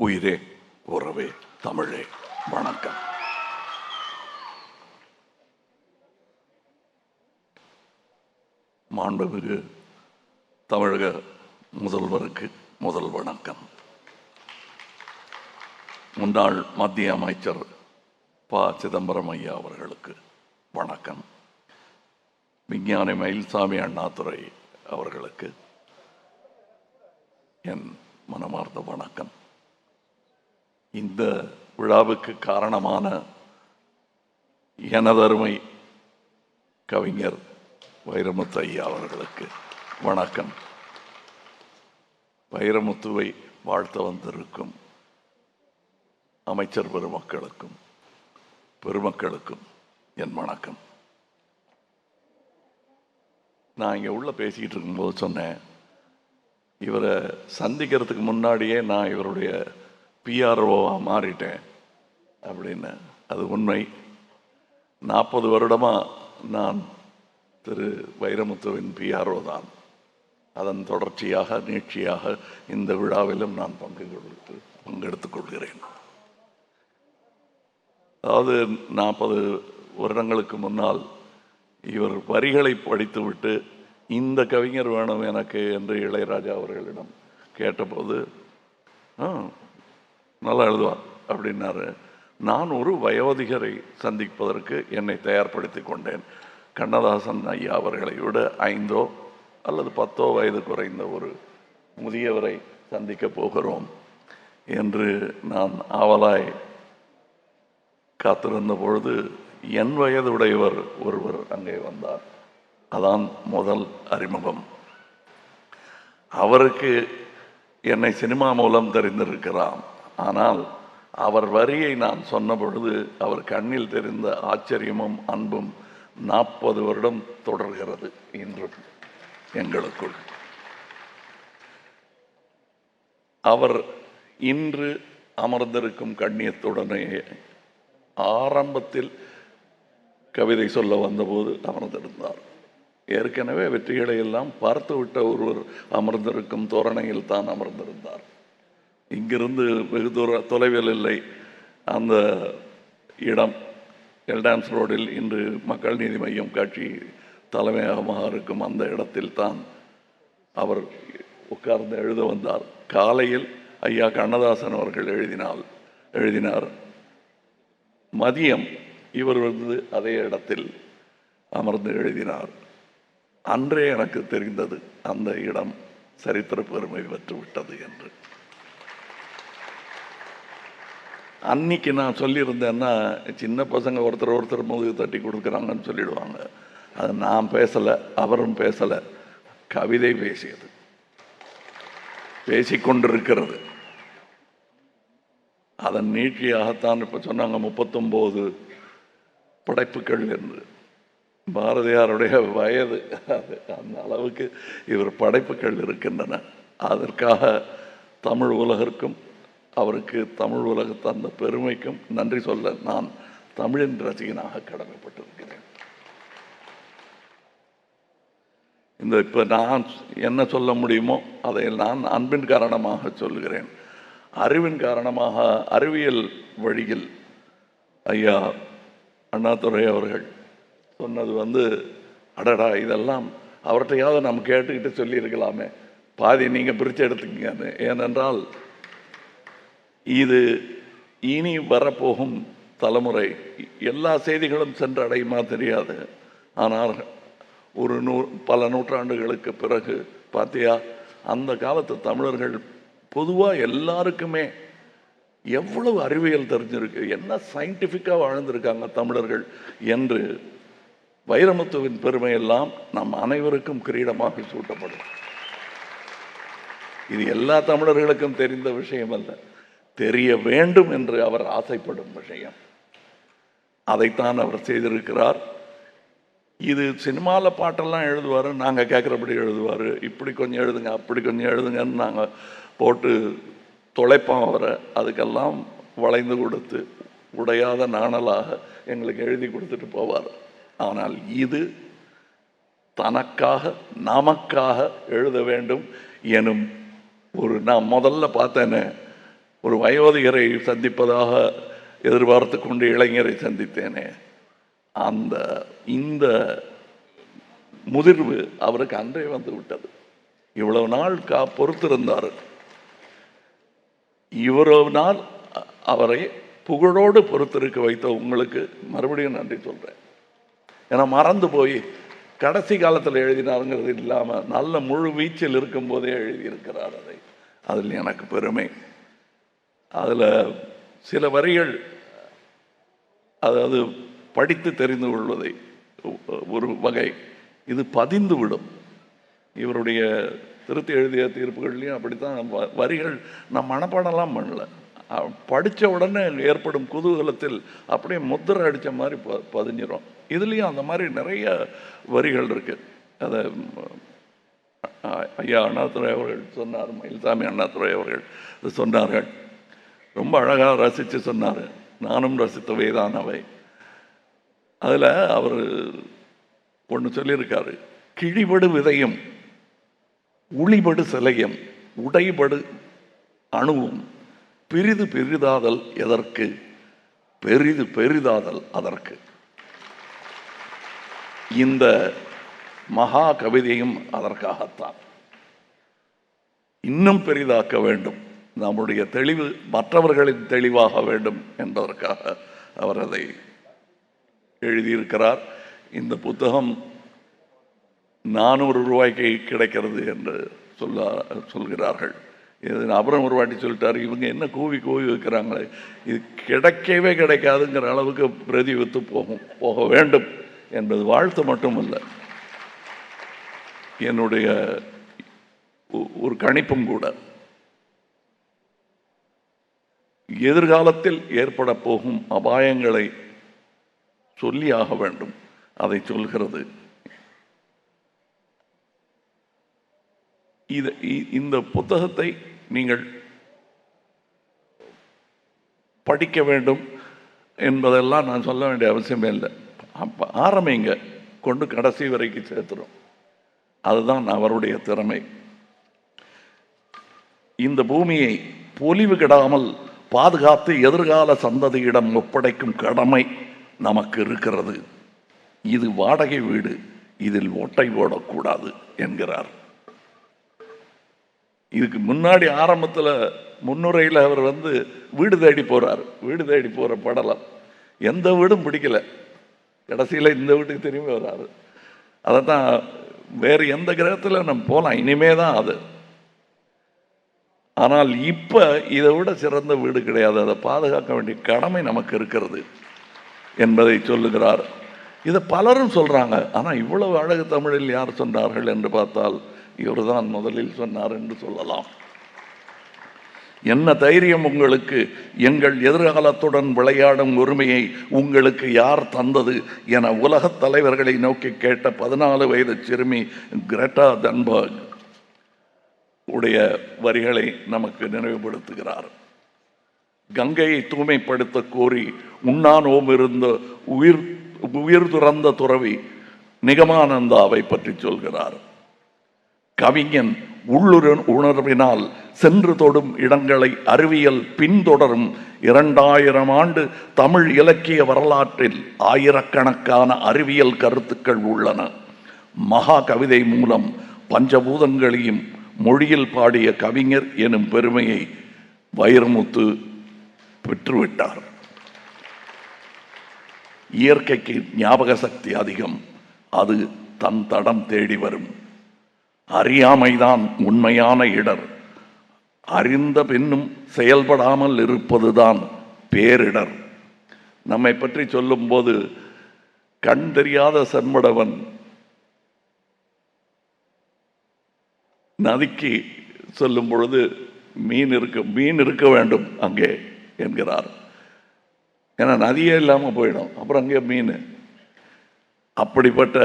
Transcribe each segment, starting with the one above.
உயிரே உறவே தமிழே வணக்கம். மாண்புமிகு தமிழக முதல்வருக்கு முதல் வணக்கம். முன்னாள் மத்திய அமைச்சர் ப. சிதம்பரம் ஐயா அவர்களுக்கு வணக்கம். விஞ்ஞானி மயில்சாமி அண்ணாதுரை அவர்களுக்கு என் மனமார்ந்த வணக்கம். இந்த விழாவுக்கு காரணமான எனதருமை கவிஞர் வைரமுத்து ஐயா அவர்களுக்கு வணக்கம். வைரமுத்துவை வாழ்த்த வந்திருக்கும் அமைச்சர் பெருமக்களுக்கும் என் வணக்கம். நான் இங்கே உள்ள பேசிக்கிட்டு இருக்கும்போது சொன்னேன், இவரை சந்திக்கிறதுக்கு முன்னாடியே நான் இவருடைய பிஆர்ஓவாக மாறிட்டேன் அப்படின்னு. அது உண்மை. 40 வருடமாக நான் திரு வைரமுத்துவின் பிஆர்ஓ தான். அதன் தொடர்ச்சியாக நீட்சியாக இந்த விழாவிலும் நான் பங்கெடுத்துக் கொள்கிறேன். அதாவது 40 வருடங்களுக்கு முன்னால் இவர் வரிகளை படித்துவிட்டு இந்த கவிஞர் வேணும் எனக்கு என்று இளையராஜா அவர்களிடம் கேட்டபோது நல்லா எழுதுவார் அப்படின்னாரு. நான் ஒரு வயோதிகரை சந்திப்பதற்கு என்னை தயார்படுத்தி கொண்டேன். கண்ணதாசன் ஐயா அவர்களை விட 5 அல்லது 10 வயது குறைந்த ஒரு முதியவரை சந்திக்கப் போகிறோம் என்று நான் ஆவலாய் காத்திருந்த பொழுது என் வயதுடையவர் ஒருவர் அங்கே வந்தார். அதான் முதல் அறிமுகம். அவருக்கு என்னை சினிமா மூலம் தெரிந்திருக்கிறான். ஆனால் அவர் வரியை நான் சொன்ன பொழுது அவர் கண்ணில் தெரிந்த ஆச்சரியமும் அன்பும் 40 வருடம் தொடர்கிறது இன்றும் எங்களுக்குள். அவர் இன்று அமர்ந்திருக்கும் கண்ணியத்துடனே ஆரம்பத்தில் கவிதை சொல்ல வந்தபோது அமர்ந்திருந்தார். ஏற்கனவே வெற்றிகளை எல்லாம் பார்த்துவிட்ட ஒருவர் அமர்ந்திருக்கும் தோரணையில் தான் அமர்ந்திருந்தார். இங்கிருந்து வெகு தொலைவில் இல்லை அந்த இடம். எல்டான்ஸ் ரோடில் இன்று மக்கள் நீதி மையம் காட்சி தலைமையகமாக இருக்கும் அந்த இடத்தில் தான் அவர் உட்கார்ந்து எழுத வந்தார். காலையில் ஐயா கண்ணதாசன் அவர்கள் எழுதினார். மதியம் இவர் வந்து அதே இடத்தில் அமர்ந்து எழுதினார். அன்றே எனக்கு தெரிந்தது அந்த இடம் சரித்திர பெருமை பெற்றுவிட்டது என்று. அன்னைக்கு நான் சொல்லியிருந்தேன்னா, சின்ன பசங்க ஒருத்தர் முதுகு தட்டி கொடுக்குறாங்கன்னு சொல்லிடுவாங்க. அது நான் பேசலை, அவரும் பேசலை, கவிதை பேசியது, பேசிக்கொண்டிருக்கிறது. அதன் நீட்சியாகத்தான் இப்போ சொன்னாங்க 39 படைப்புகள் என்று. பாரதியாருடைய வயது அது, அந்த அளவுக்கு இவர் படைப்புகள் இருக்கின்றன. அதற்காக தமிழ் உலகிற்கும் அவருக்கு தமிழ் உலகத்து அந்த பெருமைக்கும் நன்றி சொல்ல நான் தமிழின் ரசிகனாக கடமைப்பட்டிருக்கிறேன். இப்போ நான் என்ன சொல்ல முடியுமோ அதை நான் அன்பின் காரணமாக சொல்லுகிறேன். அறிவின் காரணமாக அறிவியல் வழியில் ஐயா அண்ணாதுரை அவர்கள் சொன்னது வந்து, அடடா இதெல்லாம் அவர்கிட்டையாவது நம்ம கேட்டுக்கிட்டு சொல்லியிருக்கலாமே, பாதி நீங்கள் பிரித்து எடுத்துக்கங்கன்னு. ஏனென்றால் இது இனி வரப்போகும் தலைமுறை எல்லா செய்திகளும் சென்றடையுமா தெரியாது. ஆனால் ஒரு பல நூற்றாண்டுகளுக்கு பிறகு பார்த்தியா, அந்த காலத்து தமிழர்கள் பொதுவாக எல்லாருக்குமே எவ்வளவு அறிவியல் தெரிஞ்சிருக்கு, என்ன சயின்டிஃபிக்காக வாழ்ந்திருக்காங்க தமிழர்கள் என்று வைரமுத்துவின் பெருமையெல்லாம் நம் அனைவருக்கும் கிரீடமாக சூட்டப்படும். இது எல்லா தமிழர்களுக்கும் தெரிந்த விஷயம் அல்ல, தெரிய வேண்டும் என்று அவர் ஆசைப்படும் விஷயம். அதைத்தான் அவர் செய்திருக்கிறார். இது சினிமாவில் பாட்டெல்லாம் எழுதுவார், நாங்கள் கேட்குறபடி எழுதுவார். இப்படி கொஞ்சம் எழுதுங்க, அப்படி கொஞ்சம் எழுதுங்கன்னு நாங்கள் போட்டு தொலைப்போம் அவரை. அதுக்கெல்லாம் வளைந்து கொடுத்து உடையாத நாணலாக எங்களுக்கு எழுதி கொடுத்துட்டு போவார். ஆனால் இது தனக்காக நமக்காக எழுத வேண்டும் எனும் ஒரு, நான் முதல்ல பார்த்தேன்னு ஒரு வயோதிகரை சந்திப்பதாக எதிர்பார்த்து கொண்டு இளைஞரை சந்தித்தேனே, இந்த முதிர்வு அவருக்கு அன்றே வந்து விட்டது. இவ்வளவு நாள் பொறுத்திருந்தார். இவ்வளவு நாள் அவரை புகழோடு பொறுத்திருக்க வைத்த உங்களுக்கு மறுபடியும் நன்றி சொல்றேன். ஏன்னா மறந்து போய் கடைசி காலத்தில் எழுதினாருங்கிறது இல்லாமல் நல்ல முழு வீச்சில் இருக்கும் போதே எழுதியிருக்கிறார். அதில் எனக்கு பெருமை. அதில் சில வரிகள், அதாவது படித்து தெரிந்து கொள்வதை ஒரு வகை, இது பதிந்து விடும். இவருடைய திருத்தி எழுதிய தீர்ப்புகள்லையும் அப்படித்தான் வரிகள் நான் மனப்பாடம்லாம் பண்ணல, படித்த உடனே ஏற்படும் குதூகலத்தில் அப்படியே முத்திரை அடித்த மாதிரி பதிஞ்சிடும். இதுலேயும் அந்த மாதிரி நிறைய வரிகள் இருக்குது. அதை ஐயா அண்ணாதுரை அவர்கள் சொன்னார், மயில்சாமி அண்ணாதுரை அவர்கள் சொன்னார்கள். ரொம்ப அழகாக ரசித்து சொன்னார். நானும் ரசித்தவை தான் அவை. அதில் அவர் ஒன்று சொல்லியிருக்காரு, கிழிபடு விதையும் உளிபடு சிலையும் உடைபடு அணுவும் பிரிது பெரிதாதல் எதற்கு, பெரிது பெரிதாதல் அதற்கு. இந்த மகா கவிதையும் அதற்காகத்தான். இன்னும் பெரிதாக்க வேண்டும், நம்முடைய தெளிவு மற்றவர்களின் தெளிவாக வேண்டும் என்பதற்காக அவர் அதை எழுதியிருக்கிறார். இந்த புத்தகம் 400 ரூபாய்க்கு கிடைக்கிறது என்று சொல்கிறார்கள். இது அப்புறம் ஒரு வாட்டி சொல்லிட்டார், இவங்க என்ன கூவி வைக்கிறாங்களே, இது கிடைக்கவே கிடைக்காதுங்கிற அளவுக்கு பிரதி வித்து போக வேண்டும் என்பது வாழ்த்து மட்டுமல்ல, என்னுடைய ஒரு கணிப்பும் கூட. எதிர்காலத்தில் ஏற்பட போகும் அபாயங்களை சொல்லியாக வேண்டும், அதை சொல்கிறது. இந்த புத்தகத்தை நீங்கள் படிக்க வேண்டும் என்பதெல்லாம் நான் சொல்ல வேண்டிய அவசியமே இல்லை. ஆரம்பிங்க, கொண்டு கடைசி வரைக்கும் சேர்த்துடும். அதுதான் அவருடைய திறமை. இந்த பூமியை பொலிவு கெடாமல் பாதுகாத்து எதிர்கால சந்ததியிடம் ஒப்படைக்கும் கடமை நமக்கு இருக்கிறது. இது வாடகை வீடு, இதில் ஓட்டை போடக்கூடாது என்கிறார். இதுக்கு முன்னாடி ஆரம்பத்தில் முன்னுரையில் அவர் வீடு தேடி போகிறார். வீடு தேடி போகிற படலம் எந்த வீடும் பிடிக்கல, கடைசியில் இந்த வீட்டுக்கு திரும்பி வர்றாரு. அதை தான் வேறு எந்த கிரகத்தில் நம்ம போகலாம், இனிமே தான் அது. ஆனால் இப்போ இதை விட சிறந்த வீடு கிடையாது, அதை பாதுகாக்க வேண்டிய கடமை நமக்கு இருக்கிறது என்பதை சொல்லுகிறார். இதை பலரும் சொல்கிறாங்க. ஆனால் இவ்வளவு அழகு தமிழில் யார் சொன்னார்கள் என்று பார்த்தால் இவர் தான் முதலில் சொன்னார் என்று சொல்லலாம். என்ன தைரியம் உங்களுக்கு, எங்கள் எதிர்காலத்துடன் விளையாடும் உரிமையை உங்களுக்கு யார் தந்தது என உலகத் தலைவர்களை நோக்கி கேட்ட 14 வயது சிறுமி கிரெட்டா தன்பர்க் உடைய வரிகளை நமக்கு நினைவுபடுத்துகிறார். கங்கையை தூய்மைப்படுத்த கோரி உண்ணாநோம் இருந்த உயிர் துறந்த துறவி நிகமானந்தாவை பற்றி சொல்கிறார். கவிஞன் உணர்வினால் சென்று தொடும் இடங்களை அறிவியல் பின்தொடரும் 2000 ஆண்டு தமிழ் இலக்கிய வரலாற்றில் ஆயிரக்கணக்கான அறிவியல் கருத்துக்கள் உள்ளன. மகா கவிதை மூலம் பஞ்சபூதங்களையும் மொழியில் பாடிய கவிஞர் எனும் பெருமையை வைரமுத்து பெற்றுவிட்டார். இயற்கைக்கு ஞாபக சக்தி அதிகம், அது தன் தடம் தேடி வரும். அறியாமைதான் உண்மையான இடர், அறிந்த பின்னும் செயல்படாமல் இருப்பதுதான் பேரிடர். நம்மை பற்றி சொல்லும் போது கண் தெரியாத செம்மடவன் நதிக்கு சொல்லும் பொழுது மீன் இருக்க வேண்டும் அங்கே என்கிறார். ஏன்னா நதியே இல்லாமல் போயிடும், அப்புறம் அங்கே மீன். அப்படிப்பட்ட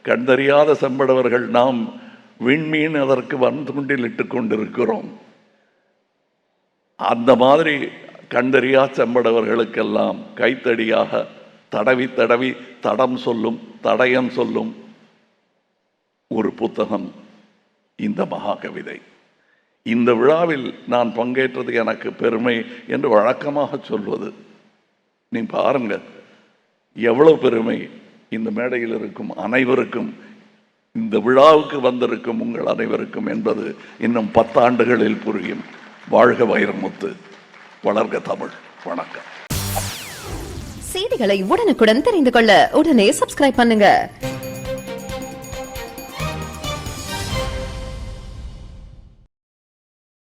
கண் தெரியாத செம்படவர்கள் நாம் விண்மீன் அதற்கு வன்துண்டில் இட்டு கொண்டிருக்கிறோம். அந்த மாதிரி கண்டறியா செம்படவர்களுக்கெல்லாம் கைத்தடியாக தடவி தடவி தடம் சொல்லும், தடயம் சொல்லும் ஒரு புத்தகம் இந்த மகா கவிதை. இந்த விழாவில் நான் பங்கேற்றது எனக்கு பெருமை என்று வழக்கமாக சொல்வது. நீ பாருங்க எவ்வளவு பெருமை இந்த மேடையில் இருக்கும் அனைவருக்கும், இந்த விழாவுக்கு வந்திருக்கும் உங்கள் அனைவருக்கும் என்பது இன்னும் 10 ஆண்டுகளில் புரியும். வாழ்க வைரமுத்து, வளர்க தமிழ். வணக்கம். செய்திகளை உடனுக்குடன் தெரிந்து கொள்ள உடனே சப்ஸ்கிரைப் பண்ணுங்க.